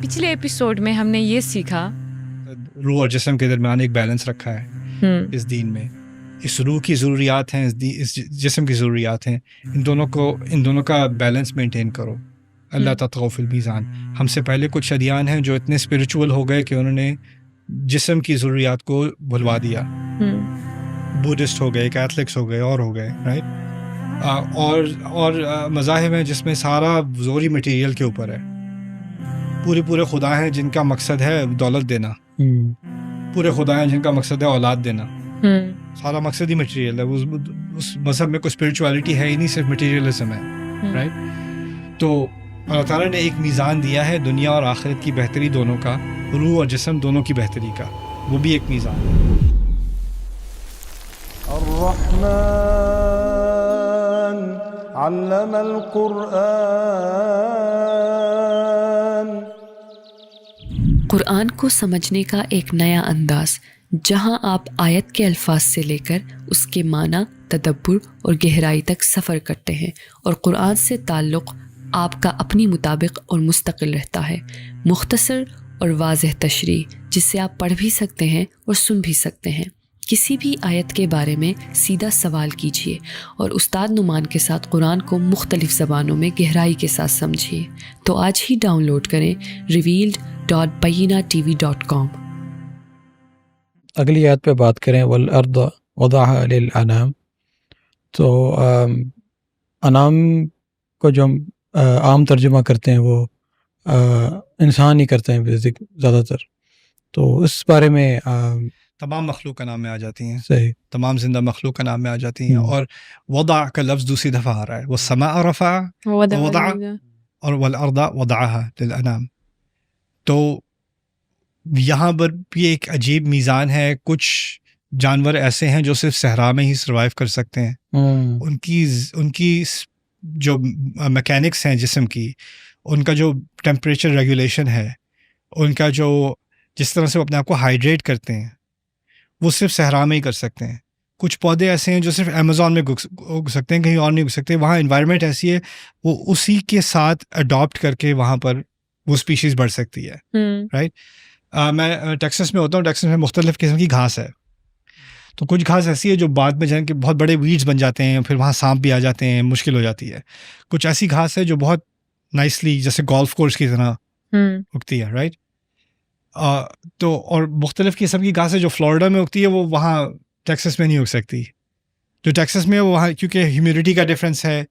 پچھلے ایپیسوڈ میں ہم نے یہ سیکھا روح اور جسم کے درمیان ایک بیلنس رکھا ہے اس دین میں. اس روح کی ضروریات ہیں, اس جسم کی ضروریات ہیں, ان دونوں کا بیلنس مینٹین کرو. اللہ تطغوا فی المیزان. ہم سے پہلے کچھ ادیان ہیں جو اتنے اسپریچول ہو گئے کہ انہوں نے جسم کی ضروریات کو بھلوا دیا. بودھسٹ ہو گئے, کیتھلکس ہو گئے, اور ہو گئے, رائٹ. اور مذاہب ہیں جس میں سارا زور ہی مٹیریل کے اوپر ہے. پورے خدا ہیں جن کا مقصد ہے دولت دینا, پورے خدا ہیں جن کا مقصد ہے اولاد دینا. سارا مقصد ہی مٹیریل ہے. اس مذہب میں کوئی اسپریچولیٹی ہے ہی نہیں, صرف مٹیریلزم ہے, رائٹ. تو اللہ تعالیٰ نے ایک میزان دیا ہے دنیا اور آخرت کی بہتری دونوں کا, روح اور جسم دونوں کی بہتری کا, وہ بھی ایک میزان ہے. الرحمن علم القرآن. قرآن کو سمجھنے کا ایک نیا انداز, جہاں آپ آیت کے الفاظ سے لے کر اس کے معنی, تدبر اور گہرائی تک سفر کرتے ہیں, اور قرآن سے تعلق آپ کا اپنی مطابق اور مستقل رہتا ہے. مختصر اور واضح تشریح جسے آپ پڑھ بھی سکتے ہیں اور سن بھی سکتے ہیں. کسی بھی آیت کے بارے میں سیدھا سوال کیجیے اور استاد نعمان کے ساتھ قرآن کو مختلف زبانوں میں گہرائی کے ساتھ سمجھیے. تو آج ہی ڈاؤن لوڈ کریں revealed.bayinatv.com. اگلی آیت پہ بات کریں, والارض وضعها للانام. تو انام کو جو ہم عام ترجمہ کرتے ہیں وہ انسان ہی کرتے ہیں زیادہ تر. تو اس بارے میں تمام مخلوق کا نام میں آ جاتی ہیں, صحیح, تمام زندہ مخلوق کا نام میں آ جاتی ہیں. اور وضع کا لفظ دوسری دفعہ آ رہا ہے, والسماء رفع وضع, اور والارض وضعها للانام. تو یہاں پر بھی ایک عجیب میزان ہے. کچھ جانور ایسے ہیں جو صرف صحرا میں ہی سروائیو کر سکتے ہیں. ان کی جو میکینکس ہیں جسم کی, ان کا جو ٹیمپریچر ریگولیشن ہے, ان کا جو جس طرح سے وہ اپنے آپ کو ہائیڈریٹ کرتے ہیں, وہ صرف صحرا میں ہی کر سکتے ہیں. کچھ پودے ایسے ہیں جو صرف امیزون میں اگ سکتے ہیں, کہیں اور نہیں اگ سکتے. وہاں انوائرمنٹ ایسی ہے, وہ اسی کے ساتھ اڈاپٹ کر کے وہاں پر وہ اسپیشیز بڑھ سکتی ہے, رائٹ. میں ٹیکسس میں ہوتا ہوں. ٹیکسس میں مختلف قسم کی گھاس ہے. تو کچھ گھاس ایسی ہے جو بعد میں جائیں کہ بہت بڑے ویڈز بن جاتے ہیں, پھر وہاں سانپ بھی آ جاتے ہیں, مشکل ہو جاتی ہے. کچھ ایسی گھاس ہے جو بہت نائسلی جیسے گولف کورس کی طرح اگتی ہے, رائٹ. تو اور مختلف قسم کی گھاس ہے جو فلوریڈا میں اگتی ہے, وہ وہاں ٹیکسس میں نہیں اگ سکتی. جو ٹیکسس میں وہ وہاں کیونکہ ہیومیڈیٹی کا ڈفرینس ہے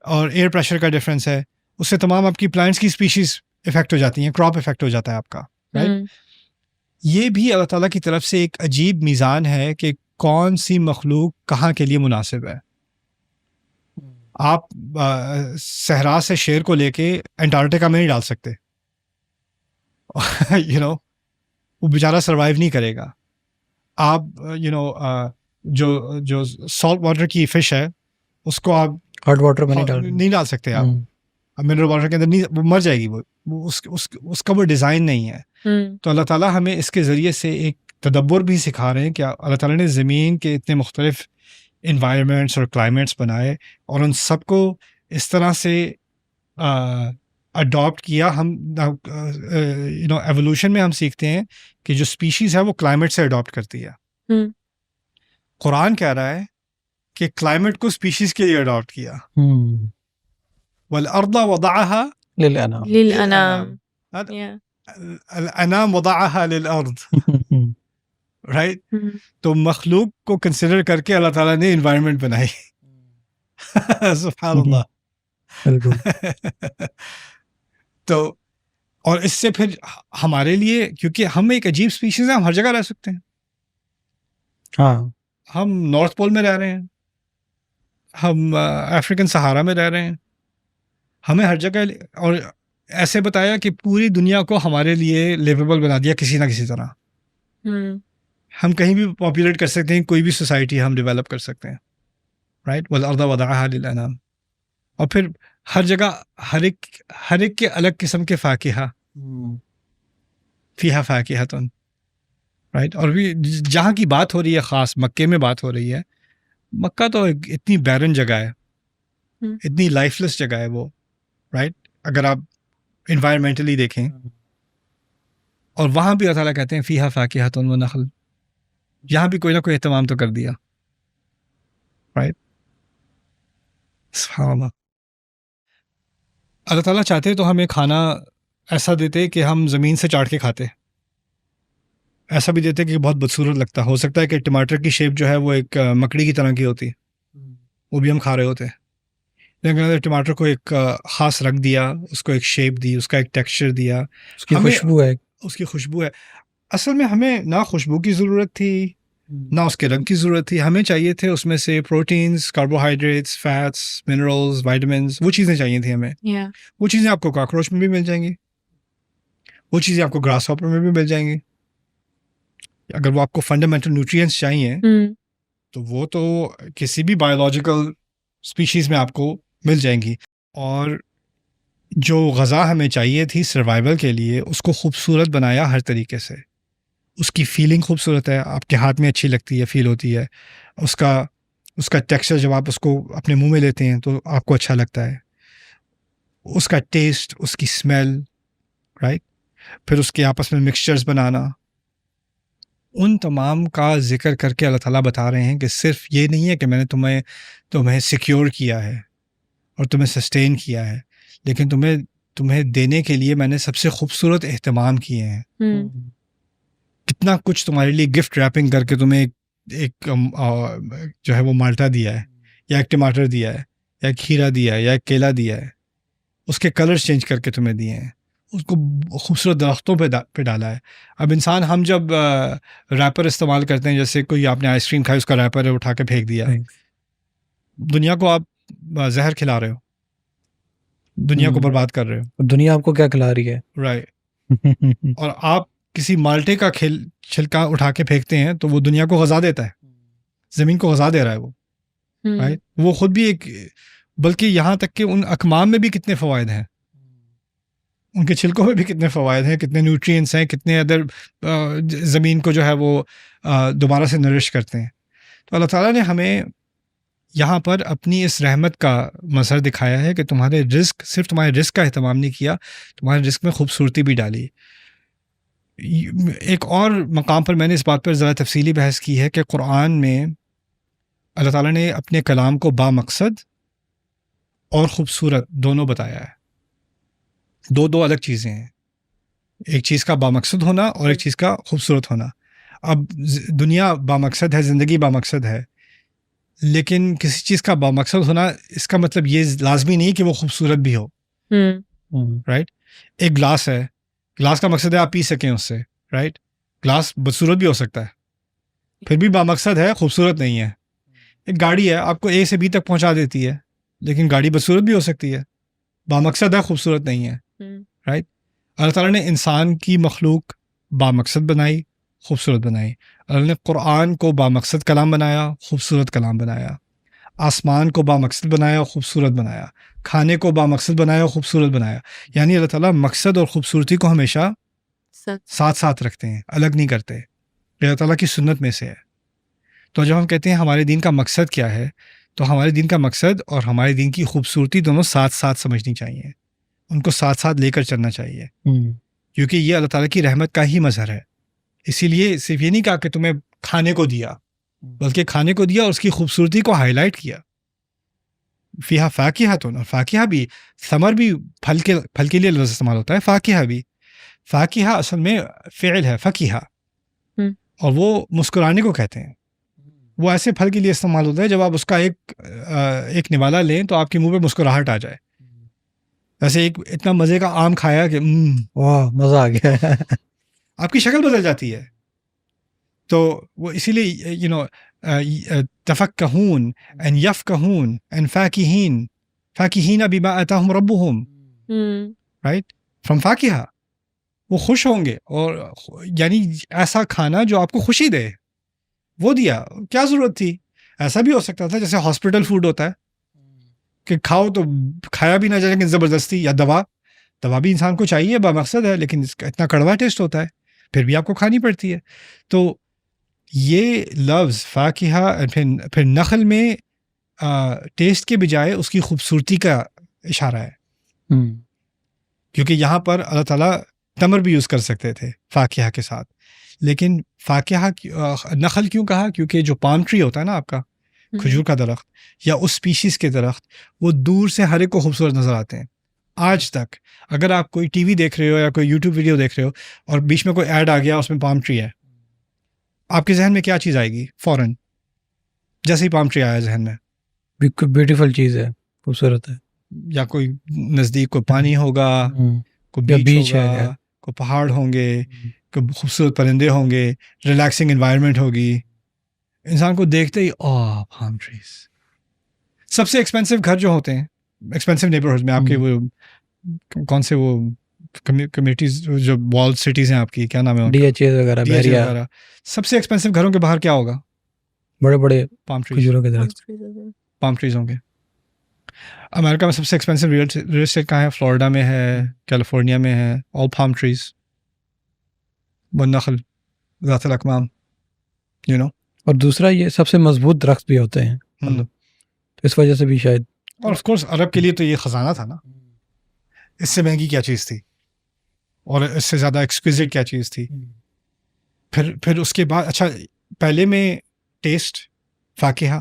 اور ایئر پریشر کا ڈفرینس ہے, اس سے تمام آپ کی پلانٹس کی اسپیشیز افیکٹ ہو جاتی ہیں, کراپ افیکٹ ہو جاتا ہے آپ کا, رائٹ. یہ بھی اللہ تعالیٰ کی طرف سے ایک عجیب میزان ہے کہ کون سی مخلوق کہاں کے لیے مناسب ہے. آپ صحرا سے شیر کو لے کے انٹارکٹیکا میں نہیں ڈال سکتے, وہ بیچارہ سروائیو نہیں کرے گا. آپ جو سالٹ واٹر کی فش ہے اس کو آپ ہاٹ واٹر میں نہیں ڈال سکتے. آپ منرل واٹر کے اندر نہیں, وہ مر جائے گی. وہ اس کا وہ ڈیزائن نہیں ہے. تو اللہ تعالیٰ ہمیں اس کے ذریعے سے ایک تدبر بھی سکھا رہے ہیں کہ اللہ تعالیٰ نے زمین کے اتنے مختلف انوائرمنٹس اور کلائمیٹس بنائے, اور ان سب کو اس طرح سے اڈاپٹ کیا. ہم ایوولوشن میں ہم سیکھتے ہیں کہ جو اسپیشیز ہے وہ کلائمیٹ سے اڈاپٹ کرتی ہے. قرآن کہہ رہا ہے کہ کلائمیٹ کو اسپیشیز کے لیے اڈاپٹ کیا. والارض وضعها للانام. الانام وضعها للارض, رائٹ. تو مخلوق کو کنسیڈر کر کے اللہ تعالیٰ نے انوائرمنٹ بنائی. سبحان اللہ. تو اور اس سے پھر ہمارے لیے, کیونکہ ہم ایک عجیب اسپیشیز ہیں, ہم ہر جگہ رہ سکتے ہیں. ہاں, ہم نارتھ پول میں رہ رہے ہیں, ہم افریقن صحارا میں رہ رہے ہیں, ہمیں ہر جگہ, اور ایسے بتایا کہ پوری دنیا کو ہمارے لیے لیویبل بنا دیا کسی نہ کسی طرح. ہم کہیں بھی پاپولیٹ کر سکتے ہیں, کوئی بھی سوسائٹی ہم ڈیولپ کر سکتے ہیں, رائٹ. والارض وضعها للانام. اور پھر ہر جگہ ہر ایک کے الگ قسم کے فاکہہ, فیہا فاکہۃ, رائٹ. اور بھی جہاں کی بات ہو رہی ہے, خاص مکے میں بات ہو رہی ہے. مکہ تو اتنی بیرن جگہ ہے, اتنی لائف لیس جگہ ہے وہ, رائٹ. اگر آپ انوائرمنٹلی دیکھیں اور وہاں بھی اللہ تعالیٰ کہتے ہیں فیہا فاکہۃ و نخل، یہاں بھی کوئی نہ کوئی اہتمام تو کر دیا. رائٹ، سبحان اللہ. اللہ تعالیٰ چاہتے تو ہمیں کھانا ایسا دیتے کہ ہم زمین سے چاٹ کے کھاتے، ایسا بھی دیتے کہ بہت بدصورت لگتا. ہو سکتا ہے کہ ٹماٹر کی شیپ جو ہے وہ ایک مکڑی کی طرح کی ہوتی، وہ بھی ہم کھا رہے ہوتے. لیکن اگر ٹماٹر کو ایک خاص رنگ دیا، اس کو ایک شیپ دی، اس کا ایک ٹیکسچر دیا، اس کی خوشبو ہے، اس کی خوشبو ہے. اصل میں ہمیں نہ خوشبو کی ضرورت تھی نہ اس کے رنگ کی ضرورت تھی. ہمیں چاہیے تھے اس میں سے proteins, carbohydrates, fats, minerals, vitamins, وہ چیزیں چاہیے تھیں ہمیں. وہ چیزیں آپ کو کاکروچ میں بھی مل جائیں گی، وہ چیزیں آپ کو گراس ہاپر میں بھی مل جائیں گی. اگر وہ آپ کو فنڈامنٹل نیوٹریئنٹس چاہیے تو وہ تو کسی بھی بایولوجیکل اسپیشیز میں آپ کو مل جائیں گی. اور جو غذا ہمیں چاہیے تھی سروائیول کے لیے، اس کو خوبصورت بنایا ہر طریقے سے. اس کی فیلنگ خوبصورت ہے، آپ کے ہاتھ میں اچھی لگتی ہے، فیل ہوتی ہے. اس کا ٹیکسچر جب آپ اس کو اپنے منہ میں لیتے ہیں تو آپ کو اچھا لگتا ہے. اس کا ٹیسٹ، اس کی اسمیل، رائٹ. پھر اس کے آپس میں مکسچرز بنانا، ان تمام کا ذکر کر کے اللہ تعالیٰ بتا رہے ہیں کہ صرف یہ نہیں ہے کہ میں نے تمہیں سیکیور کیا ہے اور تمہیں سسٹین کیا ہے، لیکن تمہیں دینے کے لیے میں نے سب سے خوبصورت اہتمام کیے ہیں. کتنا کچھ تمہارے لیے گفٹ ریپنگ کر کے تمہیں ایک جو ہے وہ مالٹا دیا ہے، یا ایک ٹماٹر دیا ہے، یا ایک کھیرا دیا ہے، یا ایک کیلا دیا ہے. اس کے کلرز چینج کر کے تمہیں دیے ہیں، اس کو خوبصورت درختوں پہ ڈالا ہے. اب انسان، ہم جب ریپر استعمال کرتے ہیں، جیسے کوئی آپ نے آئس کریم کھائی، اس کا ریپر اٹھا کے پھینک دیا، دنیا کو آپ زہر کھلا رہے ہو، دنیا کو برباد کر رہے ہو. دنیا آپ کو کیا کھلا رہی ہے؟ رائٹ. اور آپ کسی مالٹے کا چھلکا اٹھا کے پھینکتے ہیں تو وہ دنیا کو غذا دیتا ہے، زمین کو غذا دے رہا ہے وہ. رائٹ. وہ خود بھی ایک، بلکہ یہاں تک کہ ان اکمام میں بھی کتنے فوائد ہیں، ان کے چھلکوں میں بھی کتنے فوائد ہیں، کتنے نیوٹرینٹس ہیں، کتنے ادر زمین کو جو ہے وہ دوبارہ سے نرش کرتے ہیں. تو اللہ تعالیٰ نے ہمیں یہاں پر اپنی اس رحمت کا مظہر دکھایا ہے کہ تمہارے رزق، صرف تمہارے رزق کا اہتمام نہیں کیا، تمہارے رزق میں خوبصورتی بھی ڈالی. ایک اور مقام پر میں نے اس بات پر ذرا تفصیلی بحث کی ہے کہ قرآن میں اللہ تعالیٰ نے اپنے کلام کو بامقصد اور خوبصورت دونوں بتایا ہے. دو الگ چیزیں ہیں، ایک چیز کا بامقصد ہونا اور ایک چیز کا خوبصورت ہونا. اب دنیا بامقصد ہے، زندگی بامقصد ہے، لیکن کسی چیز کا بامقصد ہونا اس کا مطلب یہ لازمی نہیں کہ وہ خوبصورت بھی ہو. رائٹ. ایک گلاس ہے، گلاس کا مقصد ہے آپ پی سکیں اس سے، رائٹ. گلاس بدصورت بھی ہو سکتا ہے، پھر بھی بامقصد ہے، خوبصورت نہیں ہے. ایک گاڑی ہے، آپ کو اے سے بی تک پہنچا دیتی ہے، لیکن گاڑی بدصورت بھی ہو سکتی ہے، بامقصد ہے، خوبصورت نہیں ہے. رائٹ. اللہ تعالیٰ نے انسان کی مخلوق بامقصد بنائی، خوبصورت بنائی. اللہ نے قرآن کو بامقصد کلام بنایا، خوبصورت کلام بنایا. آسمان کو بامقصد بنایا، خوبصورت بنایا. کھانے کو بامقصد بنایا، خوبصورت بنایا. یعنی اللہ تعالیٰ مقصد اور خوبصورتی کو ہمیشہ ساتھ ساتھ رکھتے ہیں، الگ نہیں کرتے. اللہ تعالیٰ کی سنت میں سے ہے. تو جب ہم کہتے ہیں ہمارے دین کا مقصد کیا ہے، تو ہمارے دین کا مقصد اور ہمارے دین کی خوبصورتی دونوں ساتھ ساتھ سمجھنی چاہیے، ان کو ساتھ ساتھ لے کر چلنا چاہیے، کیونکہ یہ اللہ تعالیٰ کی رحمت کا ہی مظہر ہے. اسی لیے صرف یہ نہیں کہا کہ تمہیں کھانے کو دیا، بلکہ کھانے کو دیا اور اس کی خوبصورتی کو ہائی لائٹ کیا. فیہا فاکہۃ، اور فاکہہ بھی، ثمر بھی پھل کے لیے لفظ استعمال ہوتا ہے. فاکہہ بھی، فاکہہ اصل میں فعل ہے، فکیہہ، اور وہ مسکرانے کو کہتے ہیں. وہ ایسے پھل کے لیے استعمال ہوتا ہے جب آپ اس کا ایک نوالا لیں تو آپ کے منہ پہ مسکراہٹ آ جائے. ایسے ایک اتنا مزے کا آم کھایا کہ واہ مزہ آ گیا، آپ کی شکل بدل جاتی ہے. تو وہ اسی لیے تفکہون ان یفکہون ان فاکہین بما آتاہم ربہم، رائٹ، فرام فاکہہ. وہ خوش ہوں گے، اور یعنی ایسا کھانا جو آپ کو خوشی دے وہ دیا. کیا ضرورت تھی؟ ایسا بھی ہو سکتا تھا جیسے ہاسپٹل فوڈ ہوتا ہے کہ کھاؤ تو کھایا بھی نہ جائے لیکن زبردستی، یا دوا بھی انسان کو چاہیے، بامقصد ہے، لیکن اس کا اتنا کڑوا ٹیسٹ ہوتا ہے، پھر بھی آپ کو کھانی پڑتی ہے. تو یہ لفظ فاکہہ پھر نخل میں ٹیسٹ کے بجائے اس کی خوبصورتی کا اشارہ ہے، کیونکہ یہاں پر اللہ تعالیٰ تمر بھی یوز کر سکتے تھے فاکہہ کے ساتھ، لیکن فاکہہ نخل کیوں کہا؟ کیونکہ جو پام ٹری ہوتا ہے نا آپ کا کھجور کا درخت یا اس اسپیشیز کے درخت، وہ دور سے ہر ایک کو خوبصورت نظر آتے ہیں. آج تک اگر آپ کوئی ٹی وی دیکھ رہے ہو یا کوئی یوٹیوب ویڈیو دیکھ رہے ہو اور بیچ میں کوئی ایڈ آ گیا اس میں پام ٹری ہے، آپ کے ذہن میں کیا چیز آئے گی فوراً جیسے ہی پام ٹری آیا ذہن میں؟ بیوٹیفل چیز ہے، خوبصورت ہے، یا کوئی نزدیک کوئی پانی ہوگا، کوئی بیچ ہوگا، کوئی پہاڑ ہوں گے، کوئی خوبصورت پرندے ہوں گے، ریلیکسنگ انوائرمنٹ ہوگی. انسان کو دیکھتے ہی پام ٹریز. سب سے ایکسپینسو گھر جو ہوتے ہیں ایکسپینسو نیبرہڈ میں، آپ کے وہ کون سے وہ کمیونٹیز جو وال سٹیز ہیں آپ کی، کیا نام ہے، ڈی ایچ اے وغیرہ، سب سے ایکسپینسو گھروں کے باہر کیا ہوگا؟ بڑے بڑے پام ٹریز، کھجوروں کے درخت، پام ٹریز ہوں گے. امریکہ میں سب سے ایکسپینسو ریل اسٹیٹ کہاں ہے؟ فلوریڈا میں ہے، کیلیفورنیا میں ہے، آل پام ٹریز، والنخل ذات الاکمام، یو نو. اور دوسرا یہ سب سے مضبوط درخت بھی ہوتے ہیں، مطلب تو اس وجہ سے بھی شاید. اور آف کورس عرب کے لیے تو یہ خزانہ تھا نا. اس سے مہنگی کیا چیز تھی اور اس سے زیادہ ایکسکوزٹ کیا چیز تھی؟ پھر اس کے بعد اچھا، پہلے میں ٹیسٹ فاکہہ،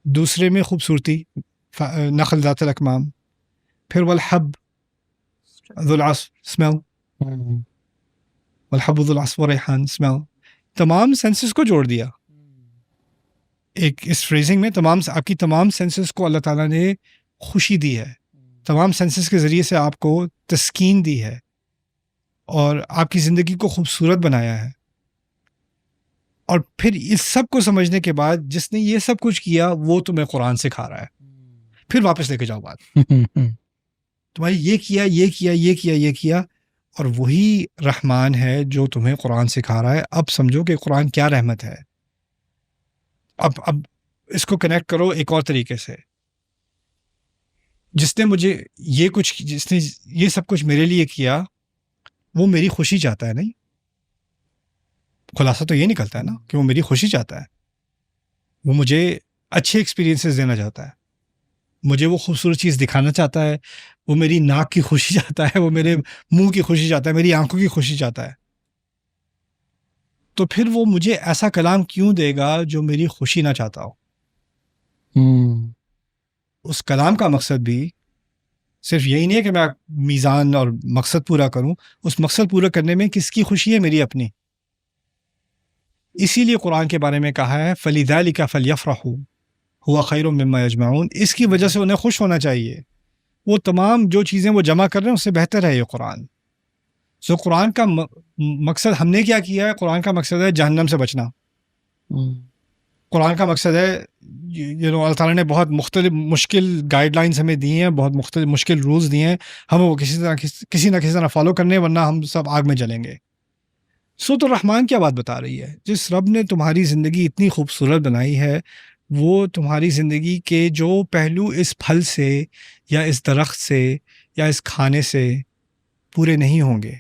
دوسرے میں خوبصورتی نخل ذات الاکمام، پھر والحب ذو العصف اسمیل، والحب ذو العصف والریحان اسمیل. تمام سینسز کو جوڑ دیا ایک اس فریزنگ میں. آپ کی تمام سینسز کو اللہ تعالیٰ نے خوشی دی ہے، تمام سینسز کے ذریعے سے آپ کو تسکین دی ہے اور آپ کی زندگی کو خوبصورت بنایا ہے. اور پھر اس سب کو سمجھنے کے بعد جس نے یہ سب کچھ کیا وہ تمہیں قرآن سکھا رہا ہے. پھر واپس لے کے جاؤ بات، تمہاری یہ کیا یہ کیا یہ کیا یہ کیا، اور وہی رحمان ہے جو تمہیں قرآن سکھا رہا ہے. اب سمجھو کہ قرآن کیا رحمت ہے. اب اس کو کنیکٹ کرو ایک اور طریقے سے. جس نے یہ سب کچھ میرے لیے کیا وہ میری خوشی چاہتا ہے. نہیں، خلاصہ تو یہ نکلتا ہے نا کہ وہ میری خوشی چاہتا ہے، وہ مجھے اچھے ایکسپیرینسز دینا چاہتا ہے، مجھے وہ خوبصورت چیز دکھانا چاہتا ہے، وہ میری ناک کی خوشی چاہتا ہے، وہ میرے منہ کی خوشی چاہتا ہے، میری آنکھوں کی خوشی چاہتا ہے. تو پھر وہ مجھے ایسا کلام کیوں دے گا جو میری خوشی نہ چاہتا ہو؟ اس کلام کا مقصد بھی صرف یہی نہیں ہے کہ میں میزان اور مقصد پورا کروں، اس مقصد پورا کرنے میں کس کی خوشی ہے؟ میری اپنی. اسی لیے قرآن کے بارے میں کہا ہے فَلِذَلِكَ فَلْيَفْرَحُوا هُوَ خَيْرٌ مِّمَّا يَجْمَعُونَ. اس کی وجہ سے انہیں خوش ہونا چاہیے. وہ تمام جو چیزیں وہ جمع کر رہے ہیں اس سے بہتر ہے یہ قرآن. سو قرآن کا مقصد ہم نے کیا کیا ہے؟ قرآن کا مقصد ہے جہنم سے بچنا. قرآن کا مقصد ہے اللہ تعالیٰ نے بہت مختلف مشکل گائیڈ لائنز ہمیں دی ہیں، بہت مختلف مشکل رولز دیے ہیں، ہمیں وہ کسی نہ کسی طرح فالو کرنے، ورنہ ہم سب آگ میں جلیں گے. سو تو رحمان کیا بات بتا رہی ہے؟ جس رب نے تمہاری زندگی اتنی خوبصورت بنائی ہے، وہ تمہاری زندگی کے جو پہلو اس پھل سے یا اس درخت سے یا اس کھانے سے پورے نہیں ہوں گے،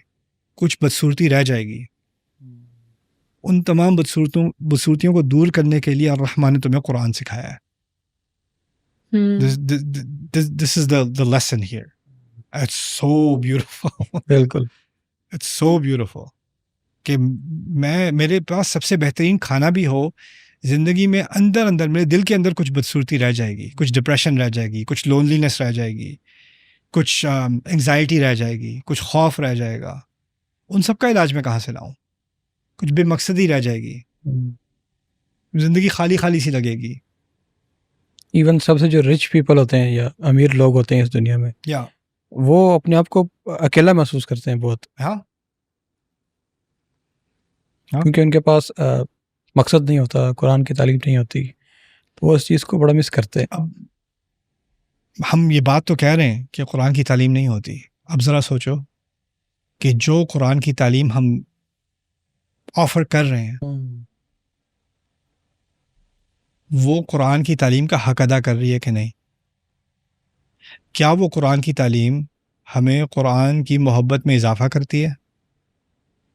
کچھ بدصورتی رہ جائے گی. ان تمام بدصورتیوں کو دور کرنے کے لیے الرحمن نے تمہیں قرآن سکھایا ہے. This is the lesson here. It's so beautiful. بالکل It's so beautiful. کہ میرے پاس سب سے بہترین کھانا بھی ہو، زندگی میں اندر میرے دل کے اندر کچھ بدصورتی رہ جائے گی، کچھ ڈپریشن رہ جائے گی، کچھ لونلینس رہ جائے گی، کچھ انگزائٹی رہ جائے گی، کچھ خوف رہ جائے گا. ان سب کا علاج میں کہاں سے لاؤں؟ کچھ بے مقصدی رہ جائے گی، زندگی خالی خالی سی لگے گی. ایون سب سے جو رچ پیپل ہوتے ہیں یا امیر لوگ ہوتے ہیں اس دنیا میں، وہ اپنے آپ کو اکیلا محسوس کرتے ہیں بہت. ہاں، کیونکہ ان کے پاس مقصد نہیں ہوتا، قرآن کی تعلیم نہیں ہوتی، تو وہ اس چیز کو بڑا مس کرتے ہیں. اب ہم یہ بات تو کہہ رہے ہیں کہ قرآن کی تعلیم نہیں ہوتی. اب ذرا سوچو کہ جو قرآن کی تعلیم ہم آفر کر رہے ہیں، وہ قرآن کی تعلیم کا حق ادا کر رہی ہے کہ نہیں؟ کیا وہ قرآن کی تعلیم ہمیں قرآن کی محبت میں اضافہ کرتی ہے؟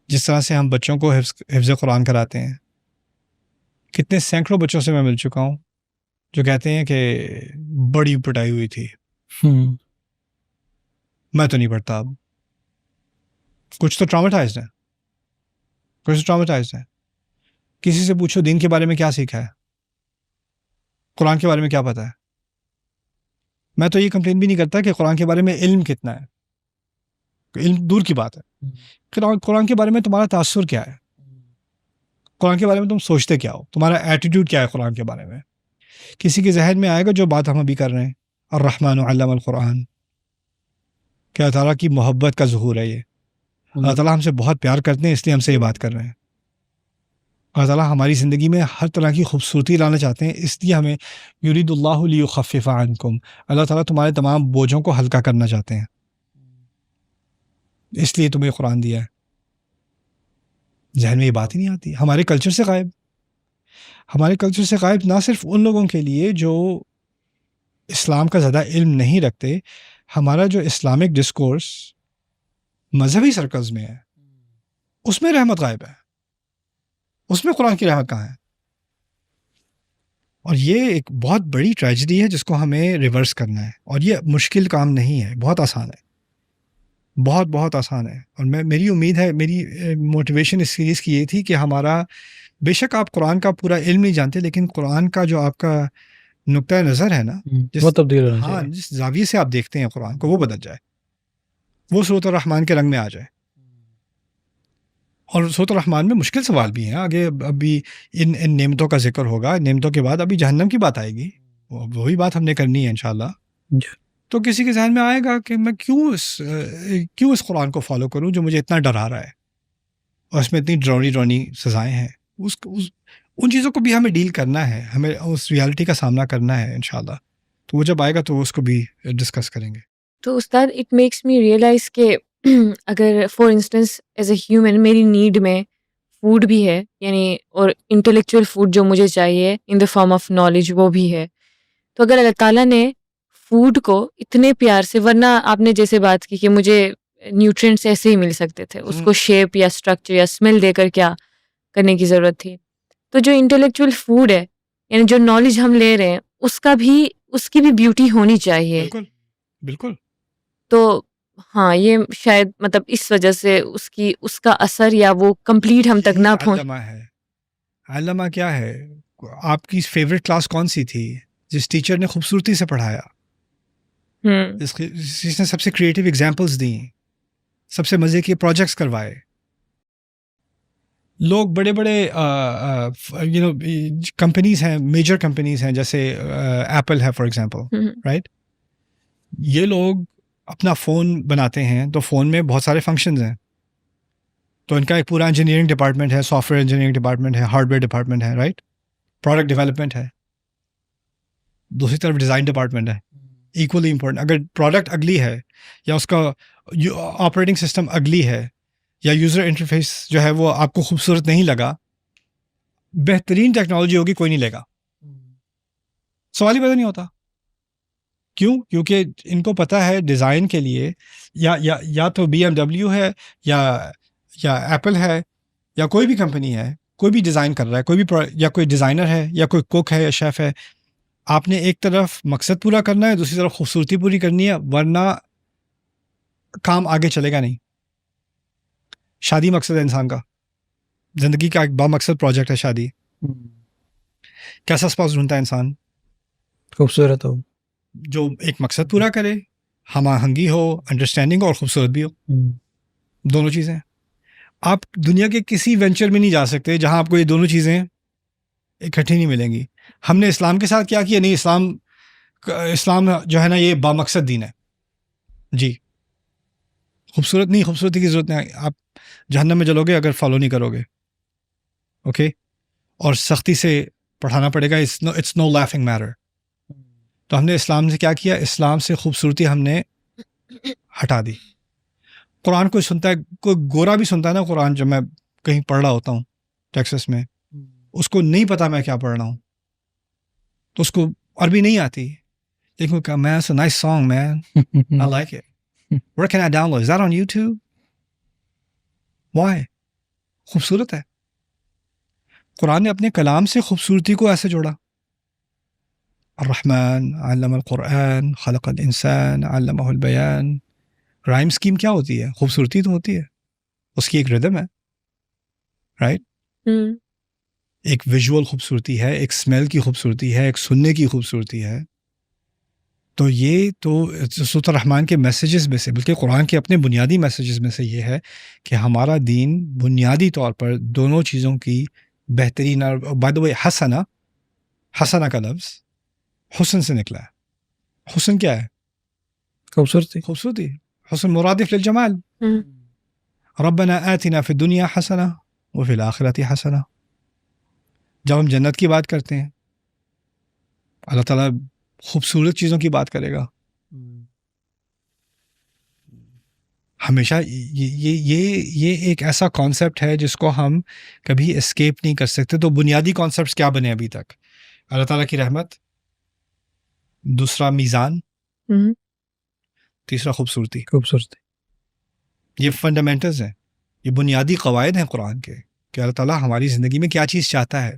جس طرح سے ہم بچوں کو حفظ قرآن کراتے ہیں. کتنے سینکڑوں بچوں سے میں مل چکا ہوں جو کہتے ہیں کہ بڑی پٹائی ہوئی تھی، میں تو نہیں پڑھتا اب. کچھ تو ٹراماٹائزڈ ہیں، کچھ تو ٹراماٹائزڈ ہیں. کسی سے پوچھو دین کے بارے میں کیا سیکھا ہے، قرآن کے بارے میں کیا پتہ ہے. میں تو یہ کمپلین بھی نہیں کرتا کہ قرآن کے بارے میں علم کتنا ہے، علم دور کی بات ہے. قرآن کے بارے میں تمہارا تاثر کیا ہے، قرآن کے بارے میں تم سوچتے کیا ہو، تمہارا ایٹیٹیوڈ کیا ہے قرآن کے بارے میں. کسی کے ذہن میں آئے گا جو بات ہم ابھی کر رہے ہیں، الرحمن علم القرآن، کہ اللہ تعالیٰ کی محبت کا ظہور ہے. یہ اللہ تعالیٰ ہم سے بہت پیار کرتے ہیں، اس لیے ہم سے یہ بات کر رہے ہیں. اللہ تعالیٰ ہماری زندگی میں ہر طرح کی خوبصورتی لانا چاہتے ہیں، اس لیے ہمیں یرید اللہ لیخفف عنکم، اللہ تعالیٰ تمہارے تمام بوجھوں کو ہلکا کرنا چاہتے ہیں، اس لیے تمہیں قرآن دیا ہے. ذہن میں یہ بات ہی نہیں آتی، ہمارے کلچر سے غائب. ہمارے کلچر سے غائب نہ صرف ان لوگوں کے لیے جو اسلام کا زیادہ علم نہیں رکھتے، ہمارا جو اسلامک ڈسکورس مذہبی سرکلز میں ہے اس میں رحمت غائب ہے، اس میں قرآن کی رحمت کہاں ہے. اور یہ ایک بہت بڑی ٹریجڈی ہے جس کو ہمیں ریورس کرنا ہے. اور یہ مشکل کام نہیں ہے، بہت آسان ہے، بہت بہت آسان ہے. اور میری امید ہے، میری موٹیویشن اس سیریز کی یہ تھی کہ ہمارا، بے شک آپ قرآن کا پورا علم نہیں جانتے، لیکن قرآن کا جو آپ کا نقطۂ نظر ہے نا، وہ تبدیل ہونا ہاں چاہیے. جس زاویے سے آپ دیکھتے ہیں قرآن کو، وہ بدل جائے، وہ سورۃ الرحمن کے رنگ میں آ جائے. اور سورۃ الرحمن میں مشکل سوال بھی ہیں آگے. ابھی ان نعمتوں کا ذکر ہوگا، نعمتوں کے بعد ابھی جہنم کی بات آئے گی، وہی بات ہم نے کرنی ہے انشاءاللہ. تو کسی کے ذہن میں آئے گا کہ میں کیوں اس قرآن کو فالو کروں جو مجھے اتنا ڈرا رہا ہے اور اس میں اتنی ڈرونی سزائیں ہیں. ان چیزوں کو بھی ہمیں ڈیل کرنا ہے، ہمیں اس ریالٹی کا سامنا کرنا ہے انشاءاللہ. تو وہ جب آئے گا تو اس کو بھی ڈسکس کریں گے. تو استاد اٹ میکس می ریئلائز کہ اگر for instance as a human میری نیڈ میں فوڈ بھی ہے، یعنی اور انٹلیکچوئل فوڈ جو مجھے چاہیے ان دا فارم آف نالج وہ بھی ہے، تو اگر اللہ تعالیٰ نے فوڈ کو اتنے پیار سے، ورنہ آپ نے جیسے بات کی کہ مجھے نیوٹرینٹس ایسے ہی مل سکتے تھے، اس کو شیپ یا اسٹرکچر یا اسمیل دے کر کیا کرنے کی ضرورت تھی. تو جو انٹلیکچوئل فوڈ ہے، یعنی جو نالج ہم لے رہے ہیں، اس کی بھی بیوٹی ہونی چاہیے. بالکل بالکل. تو ہاں، یہ شاید مطلب اس وجہ سے اس کا اثر یا وہ کمپلیٹ ہم تک نہ پہنچ. علامہ ہے، علامہ کیا ہے؟ آپ کی فیوریٹ کلاس کون سی تھی جس ٹیچر نے خوبصورتی سے پڑھایا، جس نے سب سے کریٹیو ایگزامپلس دیں، سب سے مزے کے پروجیکٹس کروائے. لوگ بڑے بڑے کمپنیز ہیں، میجر کمپنیز ہیں، جیسے ایپل ہے فار ایگزامپل، رائٹ؟ یہ لوگ اپنا فون بناتے ہیں تو فون میں بہت سارے فنکشنز ہیں، تو ان کا ایک پورا انجینئرنگ ڈپارٹمنٹ ہے، سافٹ ویئر انجینئرنگ ڈپارٹمنٹ ہے، ہارڈ ویئر ڈپارٹمنٹ ہے، رائٹ؟ پروڈکٹ ڈیولپمنٹ ہے، دوسری طرف ڈیزائن ڈپارٹمنٹ ہے، ایکولی امپورٹنٹ. اگر پروڈکٹ اگلی ہے یا اس کا آپریٹنگ سسٹم اگلی ہے یا یوزر انٹرفیس جو ہے وہ آپ کو خوبصورت نہیں لگا، بہترین ٹیکنالوجی ہوگی کوئی نہیں لے گا، سوال ہی پیدا نہیں ہوتا. کیوں؟ کیونکہ ان کو پتہ ہے ڈیزائن کے لیے یا تو BMW ہے یا ایپل ہے یا کوئی بھی کمپنی ہے، کوئی بھی ڈیزائن کر رہا ہے، کوئی بھی یا کوئی ڈیزائنر ہے یا کوئی کوک ہے یا شیف ہے، آپ نے ایک طرف مقصد پورا کرنا ہے، دوسری طرف خوبصورتی پوری کرنی ہے، ورنہ کام آگے چلے گا نہیں. شادی مقصد ہے انسان کا، زندگی کا ایک بامقصد پروجیکٹ ہے شادی. کیسا اسپاؤس ڈھونڈتا ہے انسان؟ خوبصورت ہو، جو ایک مقصد پورا کرے، ہم آہنگی ہو، انڈرسٹینڈنگ ہو اور خوبصورت بھی ہو. دونوں چیزیں. آپ دنیا کے کسی وینچر میں نہیں جا سکتے جہاں آپ کو یہ دونوں چیزیں اکٹھی نہیں ملیں گی. ہم نے اسلام کے ساتھ کیا کیا؟ نہیں، اسلام جو ہے نا یہ بامقصد دین ہے جی. خوبصورت نہیں، خوبصورتی کی ضرورت نہیں، آپ جہنم میں جلو گے اگر فالو نہیں کرو گے. اوکے. اور سختی سے پڑھانا پڑے گا، اٹس نو لافنگ میٹر. تو ہم نے اسلام سے کیا کیا؟ اسلام سے خوبصورتی ہم نے ہٹا دی. قرآن کوئی سنتا ہے، کوئی گورا بھی سنتا ہے نا قرآن، جب میں کہیں پڑھ رہا ہوتا ہوں ٹیکسس میں، اس کو نہیں پتا میں کیا پڑھ رہا ہوں، تو اس کو عربی نہیں آتی، لیکن کہا man it's a nice song man I like it, where can I download, is that on YouTube? Why? خوبصورت ہے. قرآن نے اپنے کلام سے خوبصورتی کو ایسے جوڑا. الرحمن علم القرآن خلق الانسان علمہ البیان. رائم سکیم کیا ہوتی ہے؟ خوبصورتی تو ہوتی ہے. اس کی ایک ردم ہے، رائٹ؟ ایک ویژول خوبصورتی ہے، ایک اسمیل کی خوبصورتی ہے، ایک سننے کی خوبصورتی ہے. تو یہ تو سورۃ الرحمن کے میسیجز میں سے، بلکہ قرآن کے اپنے بنیادی میسیجز میں سے یہ ہے کہ ہمارا دین بنیادی طور پر دونوں چیزوں کی بہترین. بائی دا وے حسنہ کا لفظ حسن سے نکلا ہے. حسن کیا ہے؟ خوبصورتی. حسن مرادف للجمال. ربنا آتنا فی الدنیا حسنہ وفی الآخرۃ حسنہ. جب ہم جنت کی بات کرتے ہیں اللہ تعالیٰ خوبصورت چیزوں کی بات کرے گا. ہمیشہ یہ ایک ایسا کانسیپٹ ہے جس کو ہم کبھی اسکیپ نہیں کر سکتے. تو بنیادی کانسیپٹس کیا بنے ابھی تک؟ اللہ تعالیٰ کی رحمت، دوسرا میزان، تیسرا خوبصورتی. یہ فنڈامنٹلز ہیں، یہ بنیادی قواعد ہیں قرآن کے کہ اللہ تعالیٰ ہماری زندگی میں کیا چیز چاہتا ہے.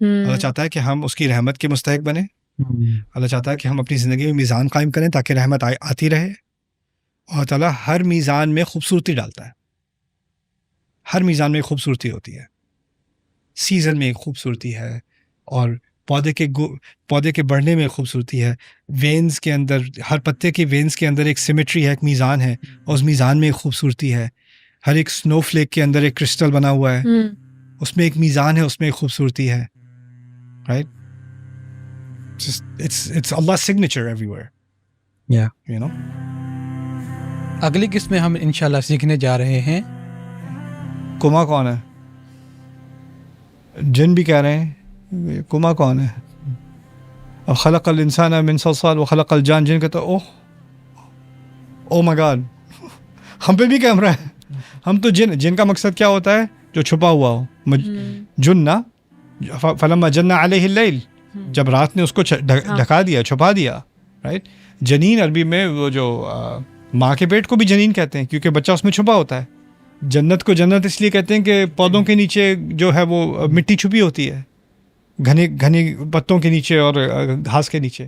اللہ چاہتا ہے کہ ہم اس کی رحمت کے مستحق بنیں. اللہ چاہتا ہے کہ ہم اپنی زندگی میں میزان قائم کریں تاکہ رحمت آتی رہے. اور تعالیٰ ہر میزان میں خوبصورتی ڈالتا ہے. ہر میزان میں خوبصورتی ہوتی ہے. سیزن میں ایک خوبصورتی ہے، اور پودے کے بڑھنے میں خوبصورتی ہے. وینز کے اندر، ہر پتے کے وینز کے اندر ایک سیمیٹری ہے، ایک میزان ہے، اور اس میزان میں ایک خوبصورتی ہے. ہر ایک سنو فلیک کے اندر ایک کرسٹل بنا ہوا ہے، اس میں ایک میزان ہے، اس میں ایک خوبصورتی ہے. Right? It's Allah's signature everywhere. Yeah. You know? اگلی قسط میں ہم انشاءاللہ سیکھنے جا رہے ہیں کما کون ہے. جن بھی کہہ رہے ہیں کما کون ہے. اور خلق الانسان من صلصال وخلق الجان، جن کہتا ہے او مائی گاڈ، ہم پہ بھی کیمرہ ہے. ہم تو جن کا مقصد کیا ہوتا ہے؟ جو چھپا ہوا ہو. جنہ فلما جن علیہ اللیل، جب رات نے اس کو ڈھکا دیا، چھپا دیا. رائٹ؟ جنین عربی میں وہ جو ماں کے پیٹ کو بھی جنین کہتے ہیں کیونکہ بچہ اس میں چھپا ہوتا ہے. جنت کو جنت اس لیے کہتے ہیں کہ پودوں کے نیچے جو ہے وہ مٹی چھپی ہوتی ہے، گھنے پتوں کے نیچے اور گھاس کے نیچے.